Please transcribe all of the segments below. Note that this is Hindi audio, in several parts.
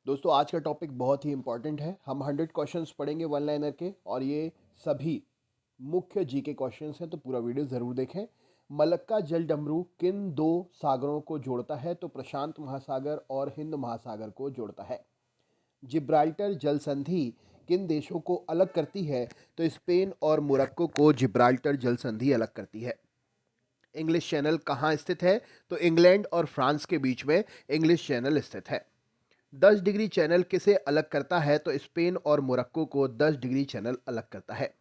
दोस्तों आज का टॉपिक बहुत ही इंपॉर्टेंट है। हम 100 क्वेश्चंस पढ़ेंगे वन लाइनर के और ये सभी मुख्य जीके क्वेश्चंस हैं, तो पूरा वीडियो ज़रूर देखें। मलक्का जल डमरू किन दो सागरों को जोड़ता है? तो प्रशांत महासागर और हिंद महासागर को जोड़ता है। जिब्राल्टर जल संधि किन देशों को अलग करती है? तो स्पेन और मोरक्को को जिब्राल्टर जल संधि अलग करती है। इंग्लिश चैनल कहाँ स्थित है? तो इंग्लैंड और फ्रांस के बीच में इंग्लिश चैनल स्थित है। 10 डिग्री चैनल किसे अलग करता है? तो स्पेन और मोरक्को को 10 डिग्री चैनल अलग करता है।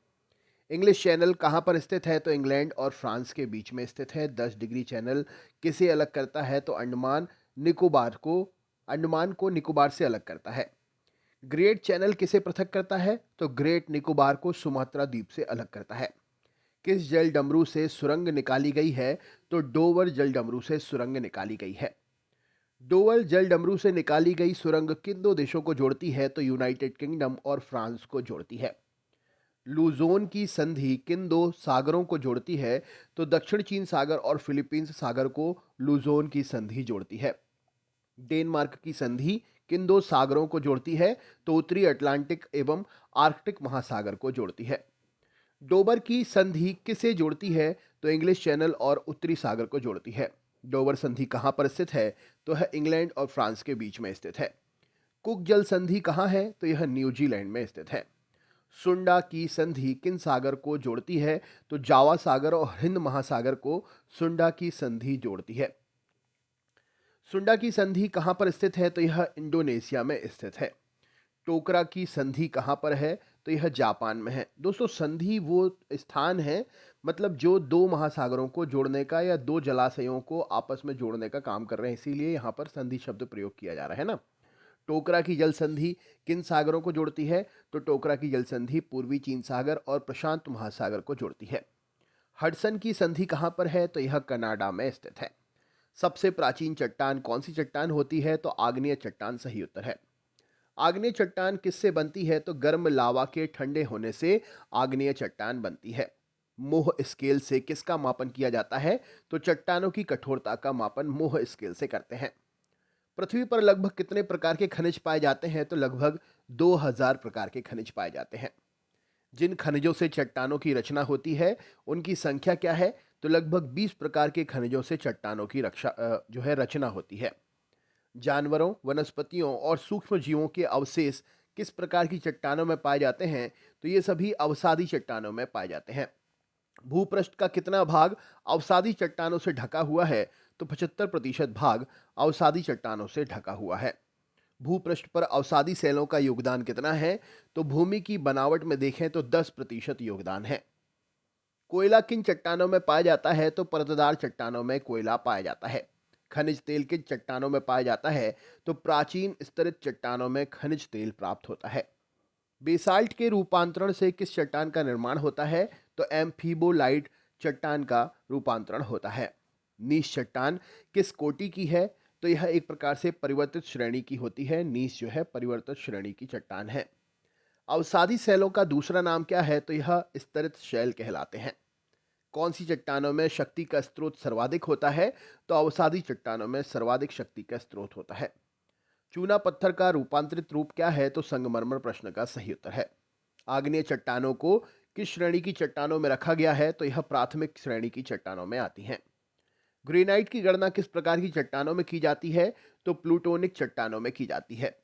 इंग्लिश चैनल कहाँ पर स्थित है? तो इंग्लैंड और फ्रांस के बीच में स्थित है। 10 डिग्री चैनल किसे अलग करता है? तो अंडमान को निकोबार से अलग करता है। ग्रेट चैनल किसे पृथक करता है? तो ग्रेट निकोबार को सुमात्रा द्वीप से अलग करता है। किस जल डमरू से सुरंग निकाली गई है? तो डोवर जल डमरू से सुरंग निकाली गई है। डोवर जल डमरू से निकाली गई सुरंग किन दो देशों को जोड़ती है? तो यूनाइटेड किंगडम और फ्रांस को जोड़ती है। लूजोन की संधि किन दो सागरों को जोड़ती है? तो दक्षिण चीन सागर और फिलीपींस सागर को लूजोन की संधि जोड़ती है। डेनमार्क की संधि किन दो सागरों को जोड़ती है? तो उत्तरी अटलांटिक एवं आर्कटिक महासागर को जोड़ती है। डोबर की संधि किसे जोड़ती है? तो इंग्लिश चैनल और उत्तरी सागर को जोड़ती है। डोबर संधि कहाँ पर स्थित है? तो है इंग्लैंड और फ्रांस के बीच में स्थित है। कुक जल संधि कहाँ है? तो यह न्यूजीलैंड में स्थित है। सुंडा की संधि किन सागर को जोड़ती है? तो जावा सागर और हिंद महासागर को सुंडा की संधि जोड़ती है। सुंडा की संधि कहाँ पर स्थित है? तो यह इंडोनेशिया में स्थित है। टोकरा की संधि कहाँ पर है? तो यह जापान में है। दोस्तों संधि वो स्थान है, मतलब जो दो महासागरों को जोड़ने का या दो जलाशयों को आपस में जोड़ने का काम कर रहे हैं, इसीलिए यहाँ पर संधि शब्द प्रयोग किया जा रहा है ना। टोकरा की जल संधि किन सागरों को जोड़ती है? तो टोकरा की जल संधि पूर्वी चीन सागर और प्रशांत महासागर को जोड़ती है। हडसन की संधि कहाँ पर है? तो यह कनाडा में स्थित है। सबसे प्राचीन चट्टान कौन सी चट्टान होती है? तो आग्नेय चट्टान सही उत्तर है। आग्नेय चट्टान किससे बनती है? तो गर्म लावा के ठंडे होने से आग्नेय चट्टान बनती है। मोह स्केल से किसका मापन किया जाता है? तो चट्टानों की कठोरता का मापन मोह स्केल से करते हैं। पृथ्वी पर लगभग कितने प्रकार के खनिज पाए जाते हैं? तो लगभग 2000 प्रकार के खनिज पाए जाते हैं। जिन खनिजों से चट्टानों की रचना होती है उनकी संख्या क्या है? तो लगभग 20 प्रकार के खनिजों से चट्टानों की रचना होती है। जानवरों, वनस्पतियों और सूक्ष्म जीवों के अवशेष किस प्रकार की चट्टानों में पाए जाते हैं? तो ये सभी अवसादी चट्टानों में पाए जाते हैं। भूपृष्ठ का कितना भाग अवसादी चट्टानों से ढका हुआ है? तो 75% भाग अवसादी चट्टानों से ढका हुआ है। भूपृष्ठ पर अवसादी सेलों का योगदान कितना है? तो भूमि की बनावट में देखें तो 10% योगदान है। कोयला किन चट्टानों में पाया जाता है? तो परतदार चट्टानों में कोयला पाया जाता है। खनिज तेल किन चट्टानों में पाया जाता है? तो प्राचीन स्तरित चट्टानों में खनिज तेल प्राप्त होता है। बेसाल्ट के रूपांतरण से किस चट्टान का निर्माण होता है? तो एम्फीबोलाइट चट्टान का रूपांतरण होता है। नीस चट्टान किस कोटि की है? तो यह एक प्रकार से परिवर्तित श्रेणी की होती है। नीस जो है परिवर्तित श्रेणी की चट्टान है। अवसादी शैलों का दूसरा नाम क्या है? तो यह स्तरित शैल कहलाते हैं। कौन सी चट्टानों में शक्ति का स्रोत सर्वाधिक होता है? तो अवसादी चट्टानों में सर्वाधिक शक्ति का स्रोत होता है। चूना पत्थर का रूपांतरित रूप क्या है? तो संगमरमर प्रश्न का सही उत्तर है। आग्नेय चट्टानों को किस श्रेणी की चट्टानों में रखा गया है? तो यह प्राथमिक श्रेणी की चट्टानों में आती हैं। ग्रेनाइट की गणना किस प्रकार की चट्टानों में की जाती है? तो प्लूटोनिक चट्टानों में की जाती है।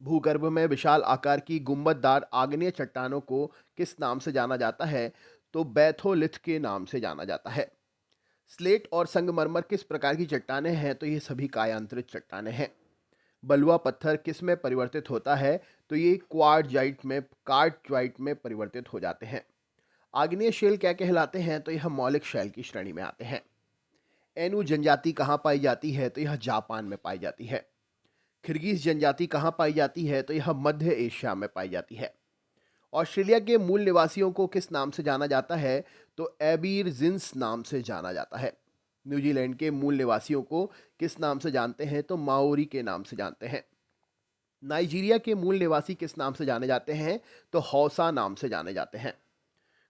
भूगर्भ में विशाल आकार की गुंबददार आग्नेय चट्टानों को किस नाम से जाना जाता है? तो बैथोलिथ के नाम से जाना जाता है। स्लेट और संगमरमर किस प्रकार की चट्टानें हैं? तो ये सभी कायांतरित चट्टानें हैं। बलुआ पत्थर किस में परिवर्तित होता है? तो ये कार्टजाइट में परिवर्तित हो जाते हैं। आग्नेय शैल क्या कहलाते हैं? तो यह मौलिक शैल की श्रेणी में आते हैं। एनु जनजाति कहाँ पाई जाती है? तो यह जापान में पाई जाती है। किर्गिज जनजाति कहाँ पाई जाती है? तो यह मध्य एशिया में पाई जाती है। ऑस्ट्रेलिया के मूल निवासियों को किस नाम से जाना जाता है? तो एबीरजिन्स नाम से जाना जाता है। न्यूजीलैंड के मूल निवासियों को किस नाम से जानते हैं? तो माओरी के नाम से जानते हैं। नाइजीरिया के मूल निवासी किस नाम से जाने जाते हैं? तो हौसा नाम से जाने जाते हैं।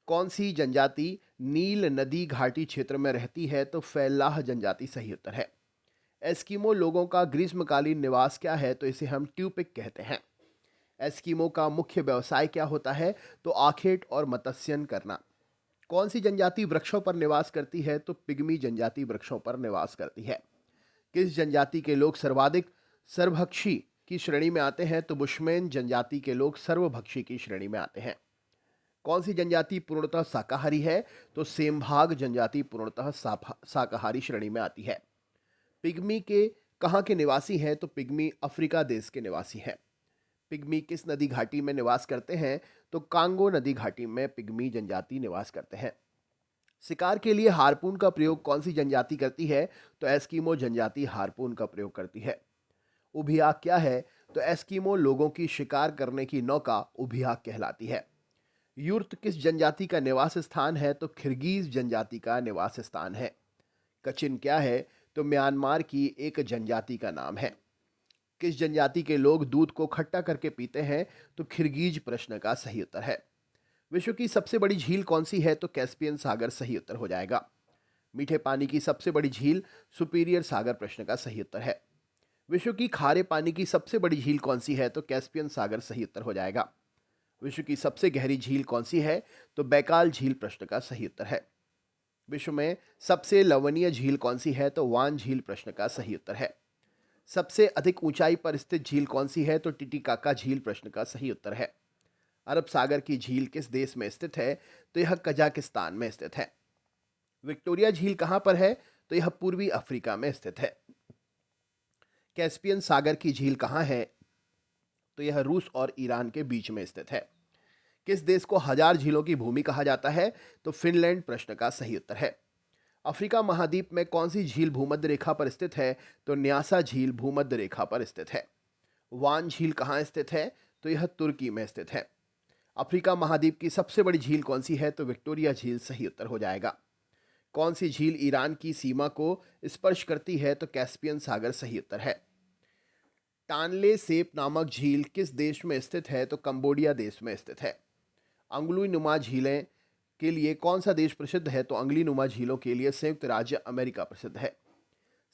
कौन सी जनजाति नील नदी घाटी क्षेत्र में रहती है? तो फैलाह जनजाति सही उत्तर है। एस्किमो लोगों का ग्रीष्मकालीन निवास क्या है? तो इसे हम ट्यूपिक कहते हैं। एस्किमो का मुख्य व्यवसाय क्या होता है? तो आखेट और मत्स्यन करना। कौन सी जनजाति वृक्षों पर निवास करती है? तो पिग्मी जनजाति वृक्षों पर निवास करती है। किस जनजाति के लोग सर्वाधिक सर्वभक्षी की श्रेणी में आते हैं? तो बुशमैन जनजाति के लोग सर्वभक्षी की श्रेणी में आते हैं। कौन सी जनजाति पूर्णतः शाकाहारी है? तो सेमभाग जनजाति पूर्णतः शाकाहारी श्रेणी में आती है। पिग्मी के कहाँ के निवासी हैं? तो पिग्मी अफ्रीका देश के निवासी हैं। पिग्मी किस नदी घाटी में निवास करते हैं? तो कांगो नदी घाटी में पिग्मी जनजाति निवास करते हैं। शिकार के लिए हार्पून का प्रयोग कौन सी जनजाति करती है? तो एस्किमो जनजाति हार्पून का प्रयोग करती है। उभियाक क्या है? तो एस्किमो लोगों की शिकार करने की नौका उभियाक कहलाती है। यूर्त किस जनजाति का निवास स्थान है? तो किर्गिज जनजाति का निवास स्थान है। कचिन क्या है? तो म्यांमार की एक जनजाति का नाम है। किस जनजाति के लोग दूध को खट्टा करके पीते हैं? तो किर्गिज प्रश्न का सही उत्तर है। विश्व की सबसे बड़ी झील कौन सी है? तो कैस्पियन सागर सही उत्तर हो जाएगा। मीठे पानी की सबसे बड़ी झील सुपीरियर सागर प्रश्न का सही उत्तर है। विश्व की खारे पानी की सबसे बड़ी झील कौन सी है? तो कैस्पियन सागर सही उत्तर हो जाएगा। विश्व की सबसे गहरी झील कौन सी है? तो बैकाल झील प्रश्न का सही उत्तर है। विश्व में सबसे लवणीय झील कौन सी है? तो वान झील प्रश्न का सही उत्तर है। सबसे अधिक ऊंचाई पर स्थित झील कौन सी है? तो टिटिकाका झील प्रश्न का सही उत्तर है। अरब सागर की झील किस देश में स्थित है? तो यह कजाकिस्तान में स्थित है। विक्टोरिया झील कहां पर है? तो यह पूर्वी अफ्रीका में स्थित है। कैस्पियन सागर की झील कहां है? तो यह रूस और ईरान के बीच में स्थित है। किस देश को हजार झीलों की भूमि कहा जाता है? तो फिनलैंड प्रश्न का सही उत्तर है। अफ्रीका महाद्वीप में कौन सी झील भूमध्य रेखा पर स्थित है? तो न्यासा झील भूमध्य रेखा पर स्थित है। वान झील कहाँ स्थित है? तो यह तुर्की में स्थित है। अफ्रीका महाद्वीप की सबसे बड़ी झील कौन सी है? तो विक्टोरिया झील सही उत्तर हो जाएगा। कौन सी झील ईरान की सीमा को स्पर्श करती है? तो कैस्पियन सागर सही उत्तर है। टानले सेप नामक झील किस देश में स्थित है? तो कंबोडिया देश में स्थित है। अंगुली नुमा झीलें के लिए कौन सा देश प्रसिद्ध है? तो अंगुली नुमा झीलों के लिए संयुक्त राज्य अमेरिका प्रसिद्ध है।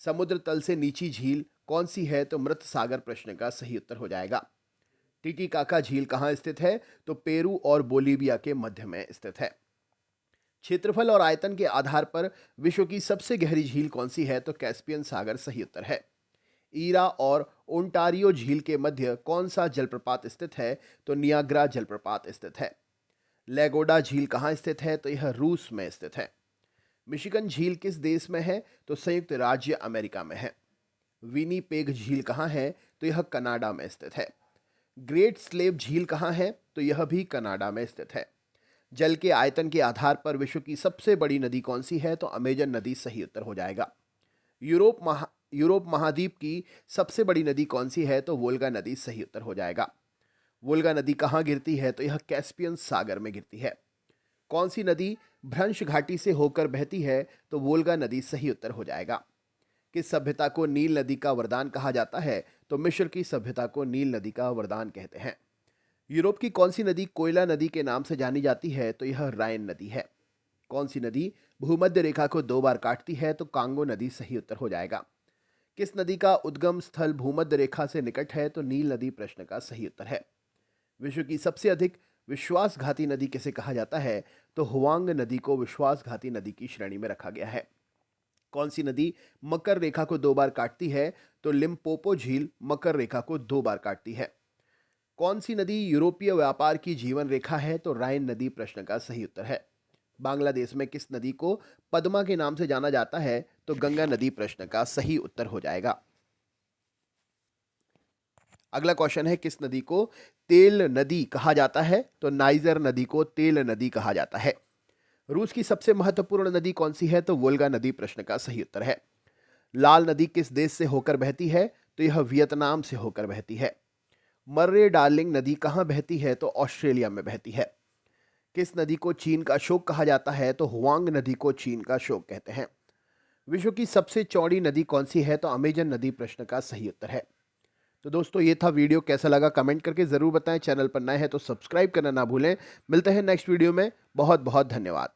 समुद्र तल से नीची झील कौन सी है? तो मृत सागर प्रश्न का सही उत्तर हो जाएगा। टिटिकाका झील कहाँ स्थित है? तो पेरू और बोलीविया के मध्य में स्थित है। क्षेत्रफल और आयतन के आधार पर विश्व की सबसे गहरी झील कौन सी है? तो कैस्पियन सागर सही उत्तर है। ईरा और ओंटारियो झील के मध्य कौन सा जलप्रपात स्थित है? तो नियाग्रा जलप्रपात स्थित है। लेगोडा झील कहाँ स्थित है? तो यह रूस में स्थित है। मिशिगन झील किस देश में है? तो संयुक्त राज्य अमेरिका में है। विनीपेग झील कहाँ है? तो यह कनाडा में स्थित है। ग्रेट स्लेव झील कहाँ है? तो यह भी कनाडा में स्थित है। जल के आयतन के आधार पर विश्व की सबसे बड़ी नदी कौन सी है? तो अमेजन नदी सही उत्तर हो जाएगा। यूरोप महाद्वीप की सबसे बड़ी नदी कौन सी है? तो वोल्गा नदी सही उत्तर हो जाएगा। वोल्गा नदी कहाँ गिरती है? तो यह कैस्पियन सागर में गिरती है। कौन सी नदी भ्रंश घाटी से होकर बहती है? तो वोल्गा नदी सही उत्तर हो जाएगा। किस सभ्यता को नील नदी का वरदान कहा जाता है? तो मिस्र की सभ्यता को नील नदी का वरदान कहते हैं। यूरोप की कौन सी नदी कोयला नदी के नाम से जानी जाती है? तो यह राइन नदी है। कौन सी नदी भूमध्य रेखा को 2 बार काटती है? तो कांगो नदी सही उत्तर हो जाएगा। किस नदी का उद्गम स्थल भूमध्य रेखा से निकट है? तो नील नदी प्रश्न का सही उत्तर है। विश्व की सबसे अधिक विश्वासघाती नदी किसे कहा जाता है? तो हुआंग नदी को विश्वासघाती नदी की श्रेणी में रखा गया है। कौन सी नदी मकर रेखा को 2 बार काटती है? तो लिम्पोपो झील मकर रेखा को 2 बार काटती है। कौन सी नदी यूरोपीय व्यापार की जीवन रेखा है? तो राइन नदी प्रश्न का सही उत्तर है। बांग्लादेश में किस नदी को पद्मा के नाम से जाना जाता है? तो गंगा नदी प्रश्न का सही उत्तर हो जाएगा। अगला क्वेश्चन है, किस नदी को तेल नदी कहा जाता है? तो नाइजर नदी को तेल नदी कहा जाता है। रूस की सबसे महत्वपूर्ण नदी कौन सी है? तो वोल्गा नदी प्रश्न का सही उत्तर है। लाल नदी किस देश से होकर बहती है? तो यह वियतनाम से होकर बहती है। मर्रे डार्लिंग नदी कहाँ बहती है? तो ऑस्ट्रेलिया में बहती है। किस नदी को चीन का अशोक कहा जाता है? तो हुआंग नदी को चीन का अशोक कहते हैं। विश्व की सबसे चौड़ी नदी कौन सी है? तो अमेजन नदी प्रश्न का सही उत्तर है। तो दोस्तों, ये था वीडियो। कैसा लगा कमेंट करके ज़रूर बताएं। चैनल पर नए हैं तो सब्सक्राइब करना ना भूलें। मिलते हैं नेक्स्ट वीडियो में। बहुत बहुत धन्यवाद।